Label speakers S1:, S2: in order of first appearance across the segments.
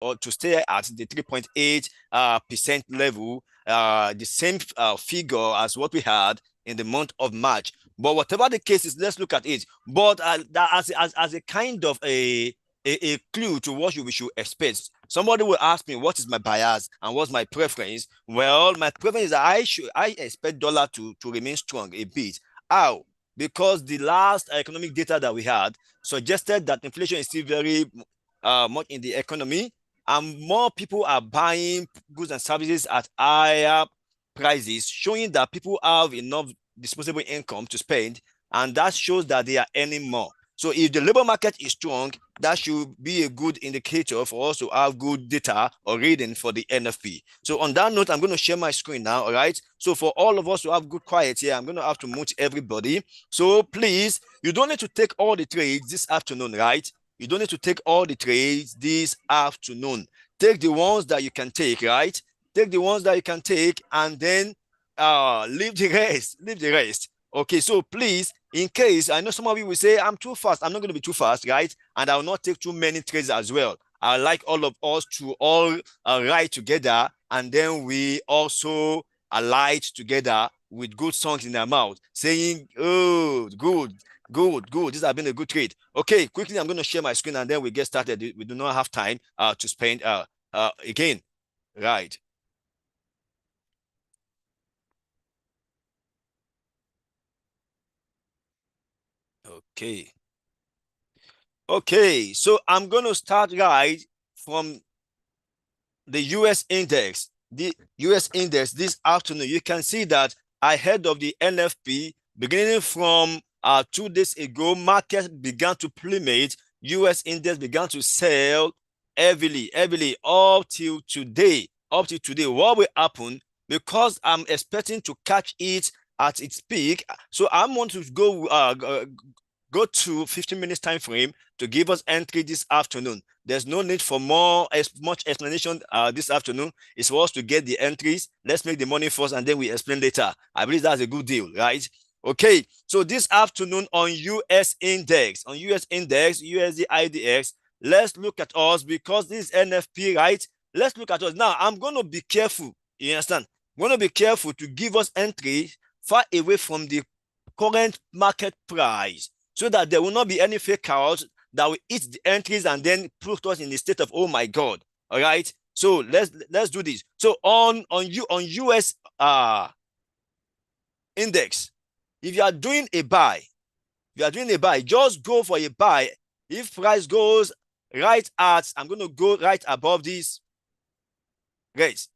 S1: or to stay at the 3.8% level, the same figure as what we had in the month of March. But whatever the case is, let's look at it. But that as a kind of a clue to what we should expect. Somebody will ask me, what is my bias and what's my preference? Well, my preference is that I expect dollar to remain strong a bit. How? Because the last economic data that we had suggested that inflation is still very much in the economy, and more people are buying goods and services at higher prices, showing that people have enough disposable income to spend, and that shows that they are earning more. So if the labor market is strong, that should be a good indicator for us to have good data or reading for the NFP. So on that note, I'm going to share my screen now, all right? So for all of us to have good quiet here, I'm going to have to mute everybody. So please, you don't need to take all the trades this afternoon, right? You don't need to take all the trades this afternoon. Take the ones that you can take, right? Take the ones that you can take, and then leave the rest. Leave the rest. Okay, so please, in case, I know some of you will say, I'm too fast. I'm not going to be too fast, right? And I will not take too many trades as well. I like all of us to all ride together, and then we also alight together with good songs in our mouth, saying, oh, good, good, good. This has been a good trade. Okay, quickly, I'm going to share my screen, and then we get started. We do not have time to spend again. Right. Okay. Okay, so I'm going to start right from the US index. The US index this afternoon, you can see that ahead of the NFP, beginning from 2 days ago, market began to plummet. US index began to sell heavily up till today. What will happen? Because I'm expecting to catch it at its peak. So I want to go to 15 minutes time frame to give us entry this afternoon. There's no need for much explanation this afternoon. It's for us to get the entries. Let's make the money first, and then we explain later. I believe that's a good deal, right? Okay, so this afternoon on US index, USD IDX, let's look at us because this NFP, right? Let's look at us. Now, I'm going to be careful. You understand? I'm going to be careful to give us entry far away from the current market price, so that there will not be any fake out that will eat the entries and then put us in the state of, oh my God. All right. So let's do this. So on US index, if you are doing a buy, just go for a buy. If price goes right at, I'm going to go right above this. Great.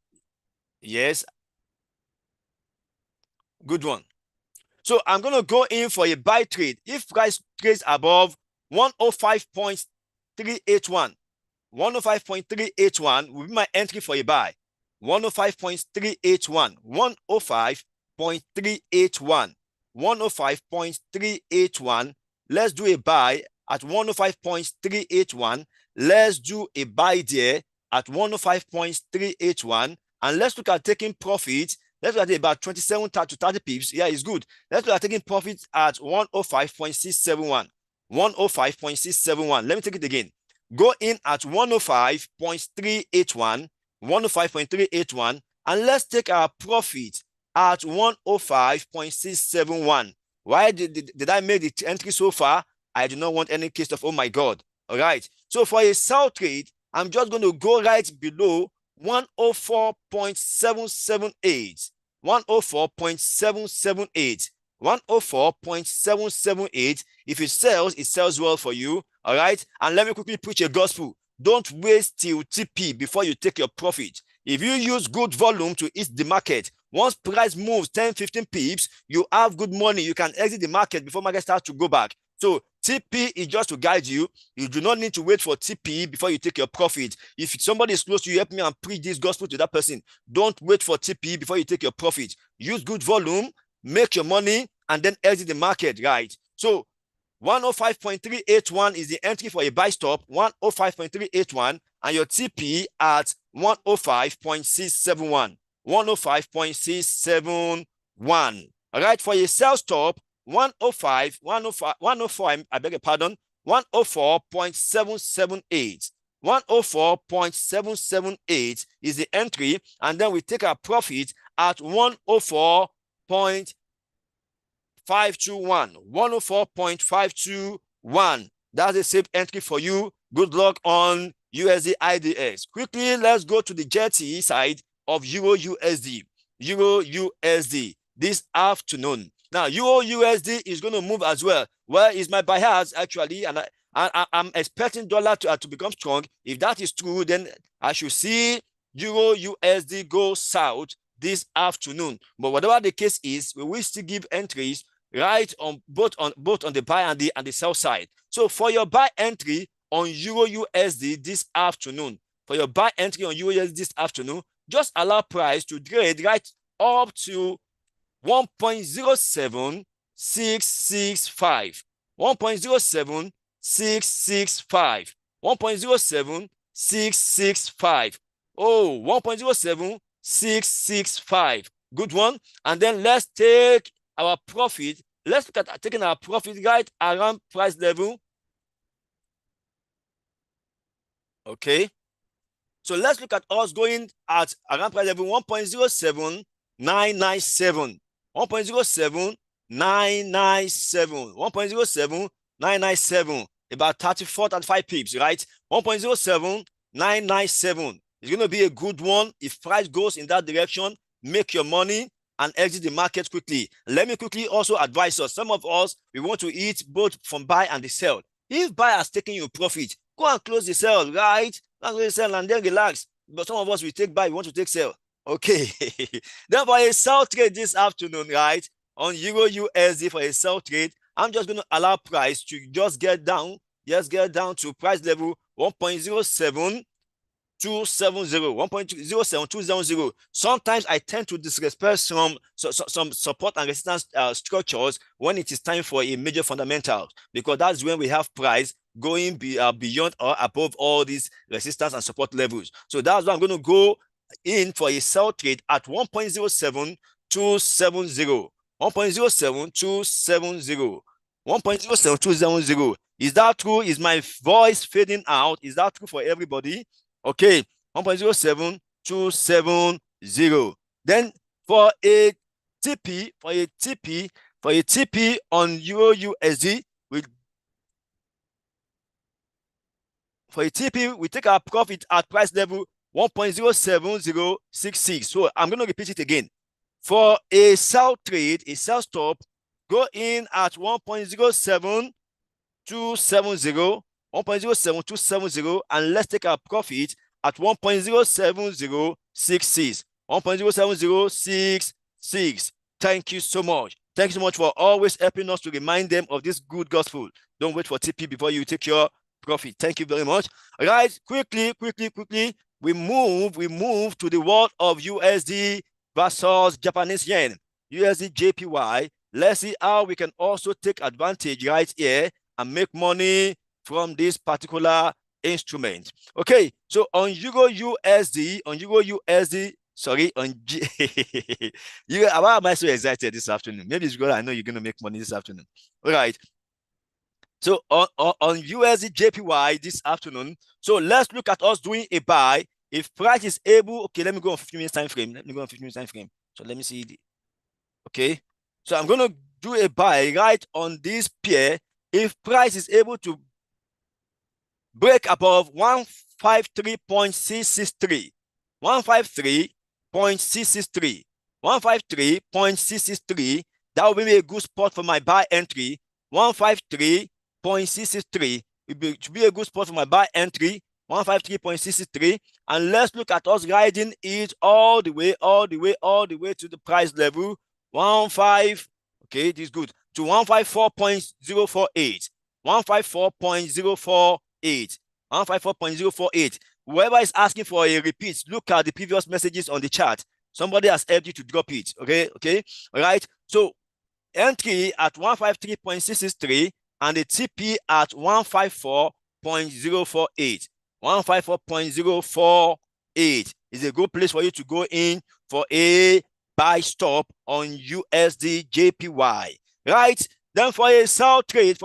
S1: Yes. Good one. So I'm going to go in for a buy trade. If price trades above 105.381, 105.381 will be my entry for a buy. 105.381, 105.381, 105.381. Let's do a buy at 105.381. Let's do a buy there at 105.381. And let's look at taking profit. Let's look at about 27 to 30 pips. Yeah, it's good. Let's look at taking profit at 105.671. 105.671. Let me take it again. Go in at 105.381. 105.381. And let's take our profit at 105.671. Why did I make the entry so far? I do not want any case of, oh my God. All right. So for a sell trade, I'm just going to go right below 104.778. 104.778. 104.778. If it sells well for you. All right. And let me quickly preach a gospel. Don't waste till TP before you take your profit. If you use good volume to eat the market, once price moves 10, 15 pips, you have good money. You can exit the market before market starts to go back. So TP is just to guide you. You do not need to wait for TP before you take your profit. If somebody is close to you, help me and preach this gospel to that person. Don't wait for TP before you take your profit. Use good volume, make your money, and then exit the market, right? So 105.381 is the entry for a buy stop, 105.381, and your TP at 105.671. 105.671. All right, for a sell stop, 105, I beg your pardon, 104.778. 104.778 is the entry, and then we take our profit at 104.521. 104.521. That's a safe entry for you. Good luck on USD IDX. Quickly, let's go to the JT side of Euro USD. Euro USD this afternoon. Now, Euro USD is going to move as well. Where is my bias actually? And I'm expecting dollar to become strong. If that is true, then I should see Euro USD go south this afternoon. But whatever the case is, we will still give entries right on both on the buy and the sell side. So for your buy entry on Euro USD this afternoon, this afternoon, just allow price to trade right up to 1.07665. 1.07665. 1.07665. Oh, 1.07665. Good one. And then let's take our profit. Let's look at taking our profit right around price level. Okay. So let's look at us going at around price level 1.07997. 1.07997. 1.07997. About 35 pips, right? 1.07997. It's going to be a good one. If price goes in that direction, make your money and exit the market quickly. Let me quickly also advise us. Some of us, we want to eat both from buy and the sell. If buy has taken your profit, go and close the sell, right? Close the sell and then relax. But some of us, we take buy, we want to take sell. Okay. Then for a sell trade this afternoon, right? On Euro USD for a sell trade, I'm just going to allow price to just get down to price level 1.07270. 1.07200. Sometimes I tend to disrespect some support and resistance structures when it is time for a major fundamental, because that's when we have price going beyond or above all these resistance and support levels. So that's why I'm going to go in for a sell trade at 1.07270. 1.07270. 1.07270. Is that true? Is my voice fading out? Is that true for everybody? Okay, 1.07270. Then for a TP on Euro USD, we take our profit at price level 1.07066. So I'm going to repeat it again. For a sell trade, a sell stop, go in at 1.07270. 1.07270, and let's take our profit at 1.07066. 1.07066. Thank you so much. Thank you so much for always helping us to remind them of this good gospel. Don't wait for TP before you take your profit. Thank you very much. All right, quickly, we move to the world of USD versus Japanese yen. USD JPY. Let's see how we can also take advantage right here and make money from this particular instrument. Okay, so on Euro USD, sorry, on why am I so excited this afternoon? Maybe it's because I know you're going to make money this afternoon. All right. So on USD JPY this afternoon, so let's look at us doing a buy. If price is able, okay, let me go on 15 minutes time frame. So let me see. Okay, so I'm going to do a buy right on this pair. If price is able to break above 153.663, 153.663, 153.663, that will be a good spot for my buy entry. 153.663 should be a good spot for my buy entry. 153.663, and let's look at us riding it all the way to the price level 15. Okay, this is good, to 154.048. 154.048. 154.048. Whoever is asking for a repeat, look at the previous messages on the chart. Somebody has helped you to drop it. Okay. All right. So entry at 153.663 and the TP at 154.048. 154.048 is a good place for you to go in for a buy stop on USD JPY. Right? Then for a sell trade,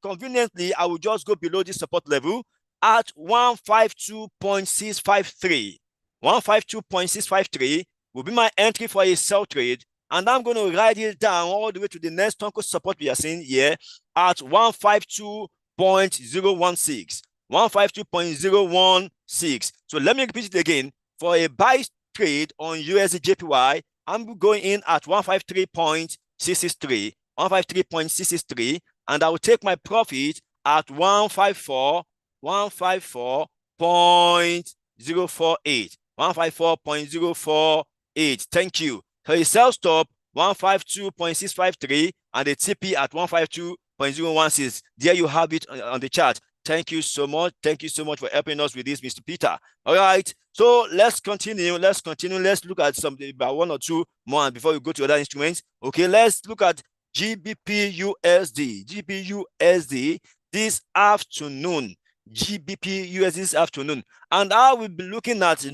S1: conveniently, I will just go below this support level at 152.653. 152.653 will be my entry for a sell trade. And I'm going to write it down all the way to the next Tonko support we are seeing here at 152.016. 152.016. So let me repeat it again. For a buy trade on USD JPY, I'm going in at 153.663. 153.663. And I will take my profit at 154.048. 154.048. Thank you. So a sell stop 152.653 and a TP at 152.016. There you have it on the chart. Thank you so much. Thank you so much for helping us with this, Mr. Peter. All right. So let's continue. Let's look at something about one or two more before we go to other instruments. Okay, let's look at GBP USD. GBP USD this afternoon. GBP USD this afternoon. And I will be looking at,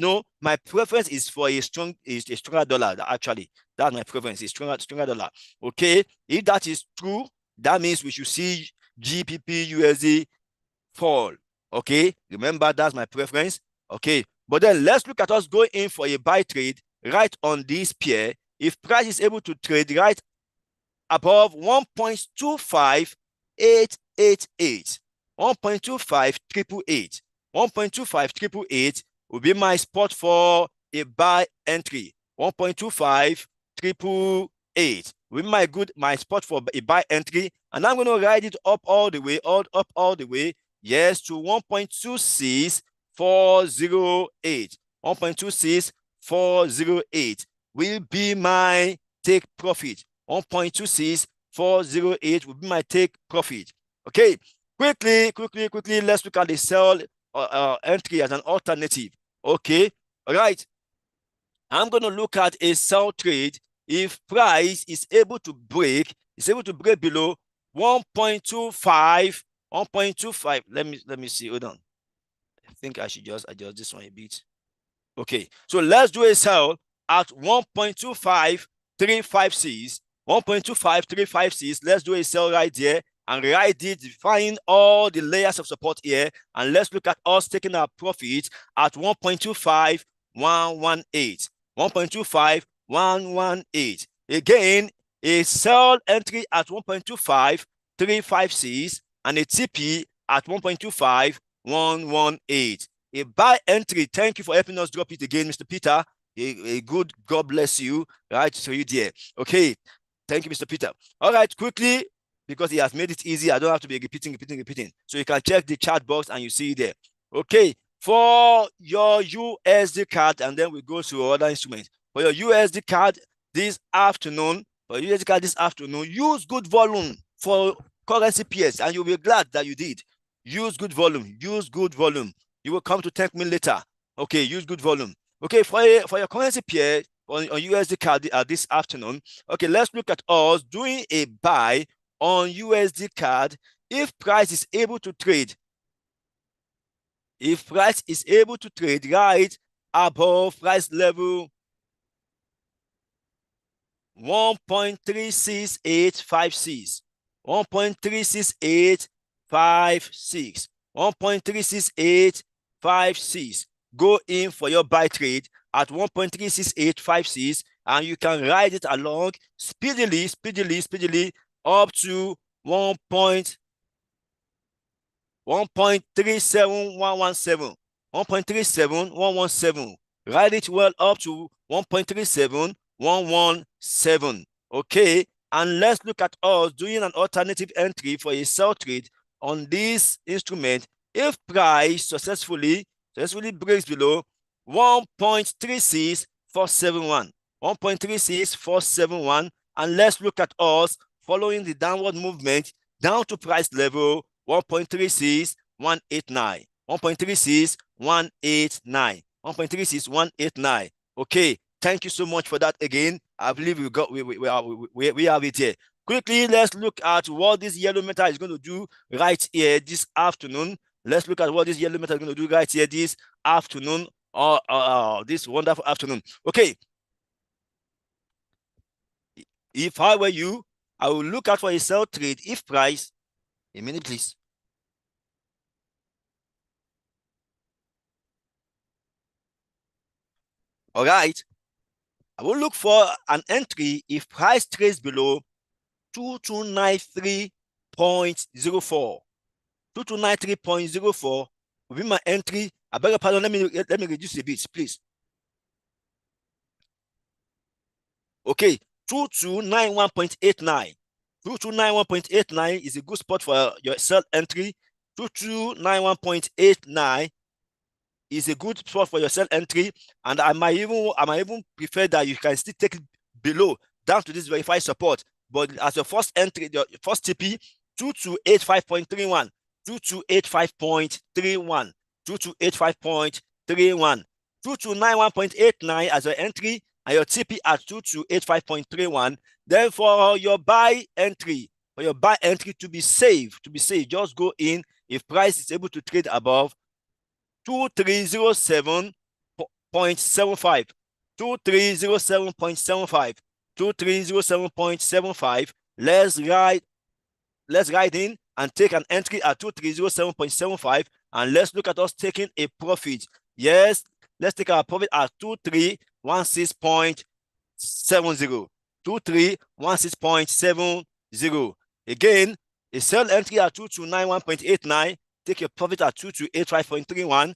S1: my preference is for a stronger dollar, actually. That's my preference, is stronger dollar. Okay, if that is true, that means we should see GBP USD fall. Okay, remember that's my preference. Okay, but then let's look at us going in for a buy trade right on this pair. If price is able to trade right above 1.25888, 1.25888, 1.25888 will be my spot for a buy entry. 1.25888 will be my spot for a buy entry, and I'm going to ride it up all the way, up all the way, yes, to 1.26408. 1.26408 will be my take profit. 1.26408 will be my take profit. Okay, quickly, let's look at the sell entry as an alternative. Okay, all right. I'm going to look at a sell trade if price is able to break below 1.25. 1.25. Let me see. Hold on. I think I should just adjust this one a bit. Okay, so let's do a sell at 1.25356. 1.25356. Let's do a sell right there and write it, define all the layers of support here, and let's look at us taking our profit at 1.25118. 1.25118. Again, a sell entry at 1.25356 and a TP at 1.25118. A buy entry. Thank you for helping us drop it again, Mr. Peter. A good God bless you. Right, so you there. Okay, thank you, Mr. Peter. All right, quickly, because he has made it easy, I don't have to be repeating. So you can check the chat box and you see it there. Okay, for your USD card, and then we go to other instruments. For your USD card this afternoon, use good volume for currency pairs, and you'll be glad that you did. Use good volume. You will come to thank me later. Okay, use good volume. Okay, for your currency pair on USD card this afternoon. Okay, let's look at us doing a buy on USD card if price is able to trade. If price is able to trade right above price level 1.36856. 1.36856. 1.36856. Go in for your buy trade at 1.36856, and you can ride it along speedily up to 1.37117. 1.37117. Ride it well up to 1.37117. Okay, and let's look at us doing an alternative entry for a sell trade on this instrument if price successfully breaks below 1.36471. 1.36471. And let's look at us following the downward movement down to price level 1.36189. 1.36189. 1.36189. Okay, thank you so much for that again. I believe we have it here. Quickly, let's look at what this yellow metal is going to do right here this afternoon. Let's look at what this yellow metal is going to do right here this afternoon, or this wonderful afternoon. Okay. If I were you, I will look out for a sell trade if price, a minute please. All right. I will look for an entry if price trades below 2293.04. 2293.04 will be my entry. I beg your pardon. Let me reduce a bit, please. Okay, 2291.89. 2291.89 is a good spot for your sell entry. 2291.89 is a good spot for your sell entry, and I might even prefer that you can still take it below down to this verified support. But as your first entry, your first TP, 2285.31, 2285.31, 2285.31, 2291.89 as your entry, and your TP at 2285.31. Then for your buy entry, to be safe, just go in if price is able to trade above 2307.75, 2307.75, 2307.75. Let's ride in and take an entry at 2307.75, and let's look at us taking a profit. Yes, let's take our profit at 2316.70. 2316.70. Again, a sell entry at 2291.89. Take your profit at 2285.31,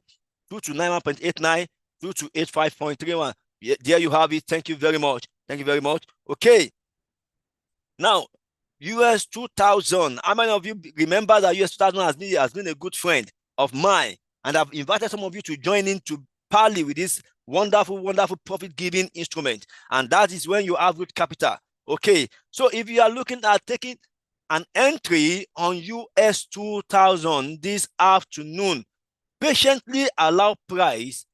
S1: 2291.89, 2285.31. There you have it. Thank you very much. Thank you very much. Okay. Now, US 2000. How many of you remember that US 2000 has been a good friend of mine? And I've invited some of you to join in to parley with this wonderful, wonderful profit-giving instrument. And that is when you have good capital. Okay. So if you are looking at taking an entry on US 2000 this afternoon, patiently allow price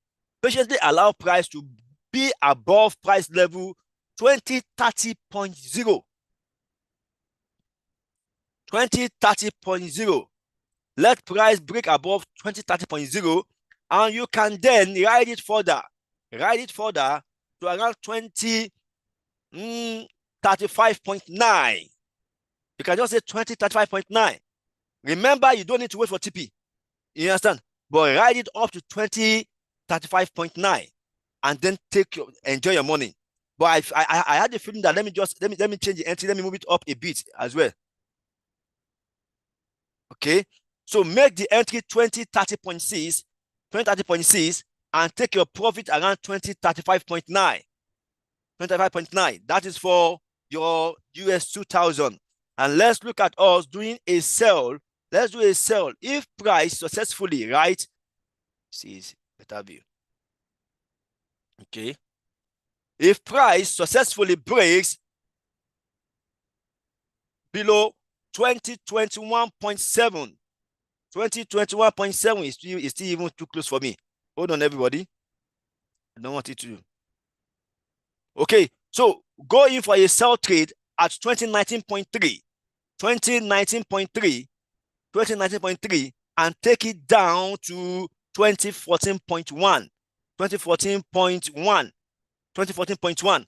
S1: to be above price level 2030.0. 2030.0. Let price break above 2030.0, and you can then ride it further to around 2035.9. You can just say 2035.9. Remember, you don't need to wait for TP. You understand? But ride it up to 2035.9 and then enjoy your money. But I had the feeling that let me change the entry. Let me move it up a bit as well. Okay. So make the entry 2030.6, and take your profit around 2035.9. 25.9. That is for your US 2000. And let's look at us doing a sell. Let's do a sell. If price successfully, right? See, better view. Okay. If price successfully breaks below 2021.7, 2021.7 is still even too close for me. Hold on, everybody. I don't want it to. Okay, so go in for a sell trade at 2019.3, 2019.3, 2019.3, and take it down to 2014.1, 2014.1, 2014.1,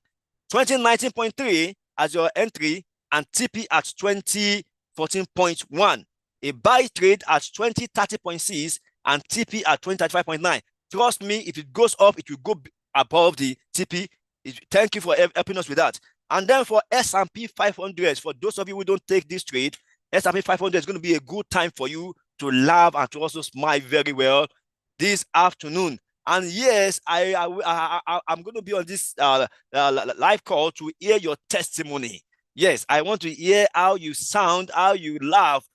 S1: 2019.3 as your entry, and TP at 2014.1. A buy trade at 2030.6 and TP at 2035.9. Trust me, if it goes up, it will go above the TP. Thank you for helping us with that. And then for S&P 500, for those of you who don't take this trade, S&P 500 is going to be a good time for you to laugh and to also smile very well this afternoon. And yes, I'm going to be on this live call to hear your testimony. Yes, I want to hear how you sound, how you laugh,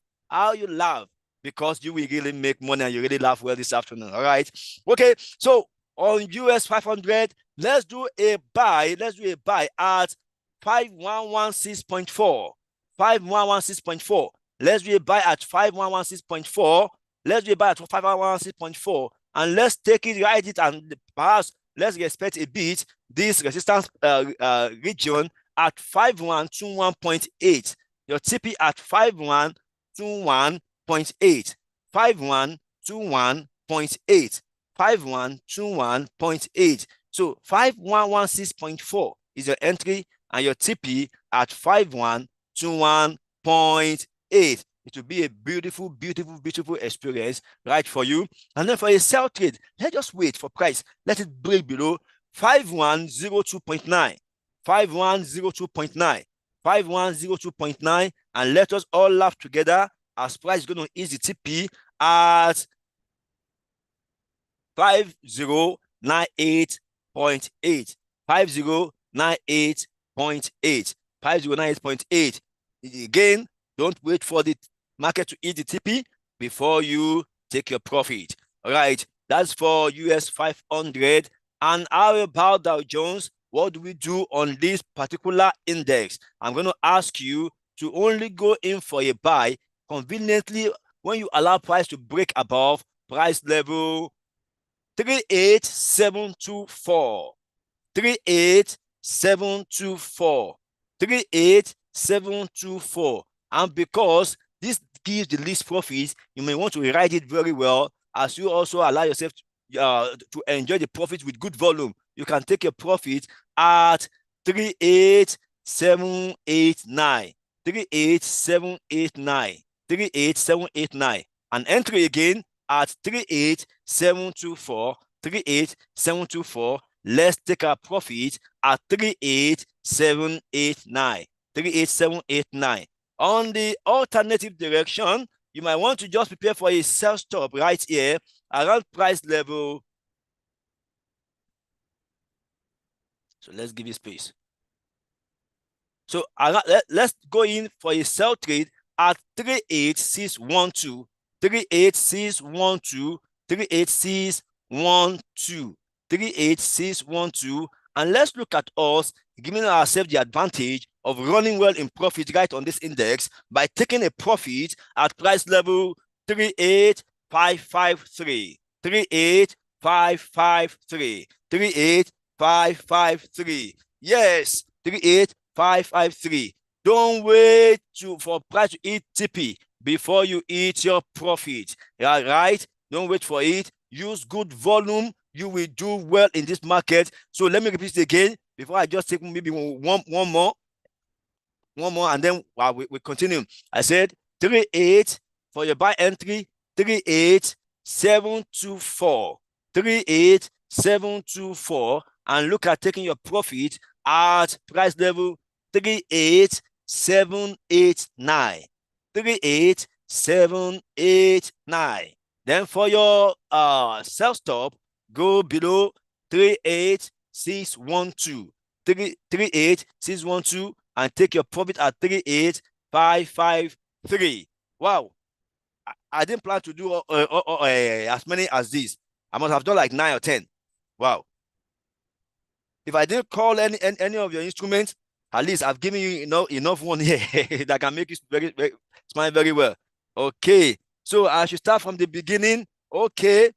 S1: because you will really make money and you really laugh well this afternoon. All right. Okay. So on US 500, let's do a buy. Let's do a buy at 5116.4. 5116.4. Let's do a buy at 5116.4. Let's do a buy at 5116.4. And let's take it, ride it, and perhaps let's respect a bit this resistance region at 5121.8. Your TP at 5121.8. 5121.8. 5121.8. So 5116.4 is your entry, and your TP at 5121.8. It will be a beautiful, beautiful, beautiful experience, right, for you. And then for a sell trade, let's just wait for price. Let it break below 5102.9, 5102.9, 5102.9, and let us all laugh together as price is going to ease the TP at 5098.8, 5098.8, 5098.8. Again, don't wait for the market to eat the TP before you take your profit. All right, that's for US 500. And how about Dow Jones? What do we do on this particular index? I'm going to ask you to only go in for a buy conveniently when you allow price to break above price level 38724, 38724, 38724. And because this gives the least profits, you may want to write it very well as you also allow yourself to enjoy the profit with good volume. You can take your profit at 38789, 38789, 38789, and entry again at 38724, 38724. Let's take our profit at 38789, 38789. On the alternative direction, you might want to just prepare for a sell stop right here around price level. So let's give it space. So let's go in for a sell trade at 38612, 38612, 38612, 38612. And let's look at us giving ourselves the advantage of running well in profit right on this index by taking a profit at price level 38553, 38553, 38553. Yes, 38553. Don't wait for price to eat TP before you eat your profit. Yeah, right? Don't wait for it. Use good volume. You will do well in this market. So let me repeat it again before I just take maybe one more, and then we continue. I said 38 for your buy entry, 38724, 38724, and look at taking your profit at price level 38789, 38789. Then for your sell stop, go below 38612, 38612, and take your profit at 38553. Wow, I didn't plan to do as many as this. I must have done like 9 or 10. Wow. If I didn't call any of your instruments, at least I've given you enough one here that can make you smile very well. Okay, so I should start from the beginning. Okay.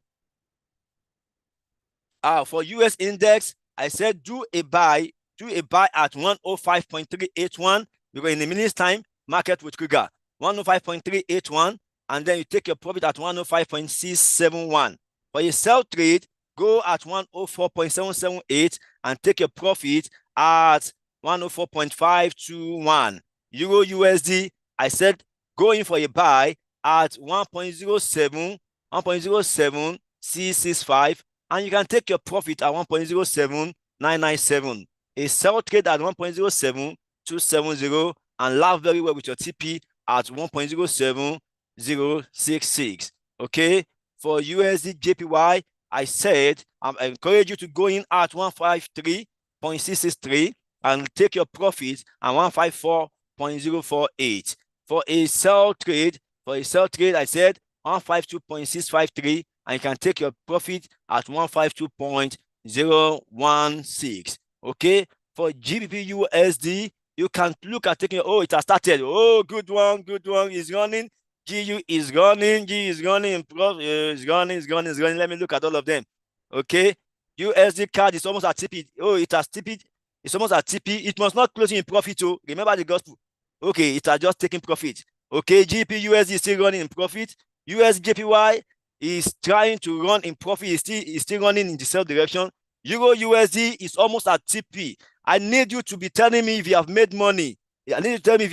S1: For US index, I said do a buy at 105.381, because in a minute's time, market will trigger 105.381, and then you take your profit at 105.671. For a sell trade, go at 104.778 and take your profit at 104.521. Euro USD, I said go in for a buy at 1.07, 1.07665, and you can take your profit at 1.07997. A sell trade at 1.07270 and laugh very well with your TP at 1.07066. Okay, for USD JPY, I said I encourage you to go in at 153.663 and take your profit at 154.048. For a sell trade, I said 152.653, and you can take your profit at 152.016. Okay, for GBP USD, you can look at taking. Oh, it has started. Oh, good one. It's running. GU is running. G is running. Is running. Let me look at all of them. Okay, USD card is almost at TP. Oh, it has TP. It's almost at TP. It must not close in profit. Oh, remember the gospel. Okay, it has just taken profit. Okay, GBP USD is still running in profit. USJPY is trying to run in profit. Is still running in the sell direction. Euro USD is almost at TP. I need you to be telling me if you have made money. I need you to tell me if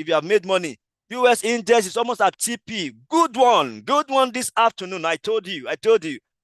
S1: you have made money. US index is almost at TP. Good one this afternoon. I told you.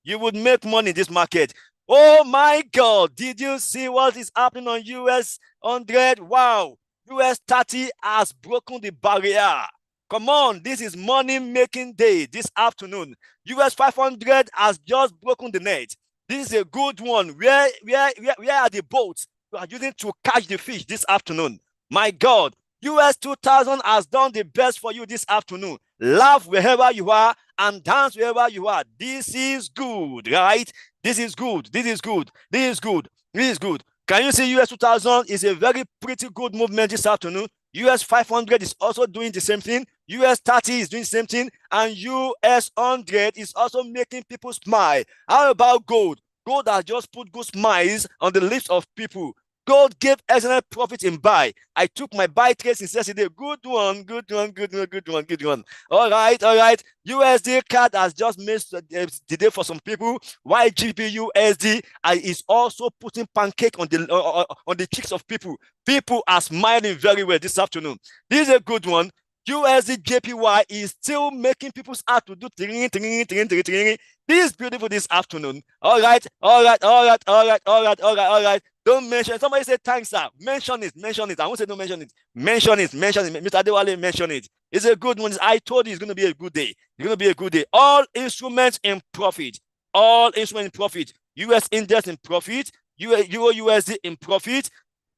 S1: You would make money in this market. Oh my God, did you see what is happening on US 100? Wow, US 30 has broken the barrier. Come on, this is money making day this afternoon. US 500 has just broken the net. This is a good one. Where are the boats you are using to catch the fish this afternoon? My God, US 2000 has done the best for you this afternoon. Laugh wherever you are and dance wherever you are. This is good, right? This is good. This is good. This is good. This is good. Can you see US 2000 is a very pretty good movement this afternoon? US 500 is also doing the same thing. US 30 is doing the same thing. And US 100 is also making people smile. How about gold? Gold has just put good smiles on the lips of people. Gold gave excellent profit in buy. I took my buy trade since yesterday. Good one, good one, good one, good one, good one. All right, all right. USD card has just missed the day for some people. Why GBP is also putting pancake on the cheeks of people. People are smiling very well this afternoon. This is a good one. USD JPY is still making people's heart to do ting, ting, ting, ting, ting. This is beautiful this afternoon. All right, all right, all right, all right, all right, all right, all right. Don't mention. Somebody say thanks, sir. Mention it. Mention it. I won't say don't mention it. Mention it. Mention it. Mr. Adewale, mention it. It's a good one. I told you it's going to be a good day. It's going to be a good day. All instruments in profit. All instruments in profit. US index in profit. Euro USD in profit.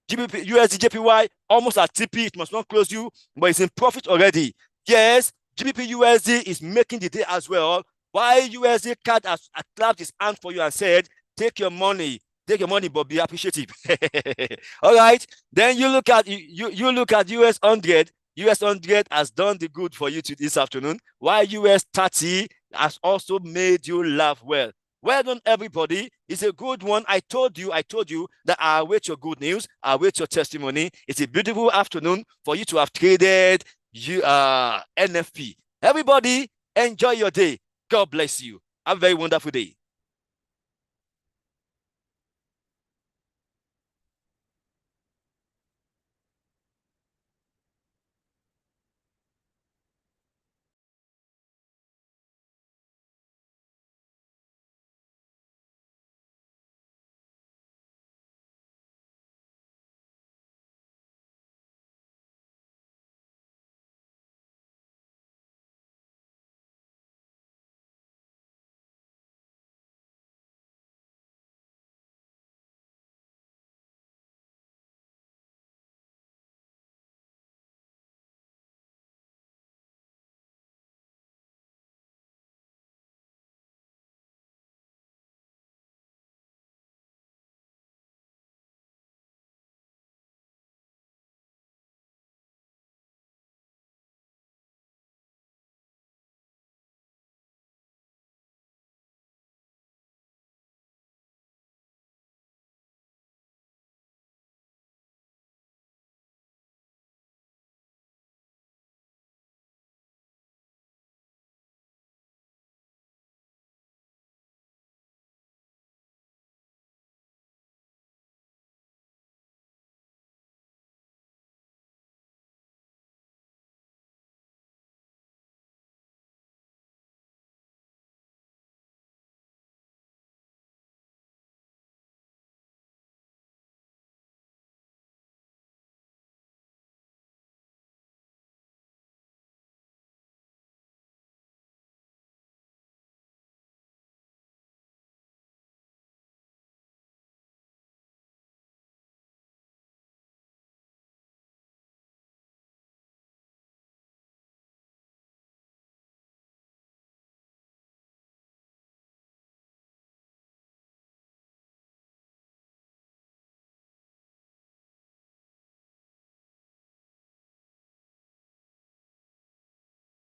S1: GBP, USD, JPY almost at TP. It must not close you, but it's in profit already. Yes, GBP USD is making the day as well. Why USD card has clapped his hand for you and said, take your money, but be appreciative. All right. Then you look at you look at US 100. US 100 has done the good for you this afternoon. While US 30 has also made you laugh well. Well done, everybody. It's a good one. I told you that I await your good news. I await your testimony. It's a beautiful afternoon for you to have traded NFP. Everybody, enjoy your day. God bless you. Have a very wonderful day.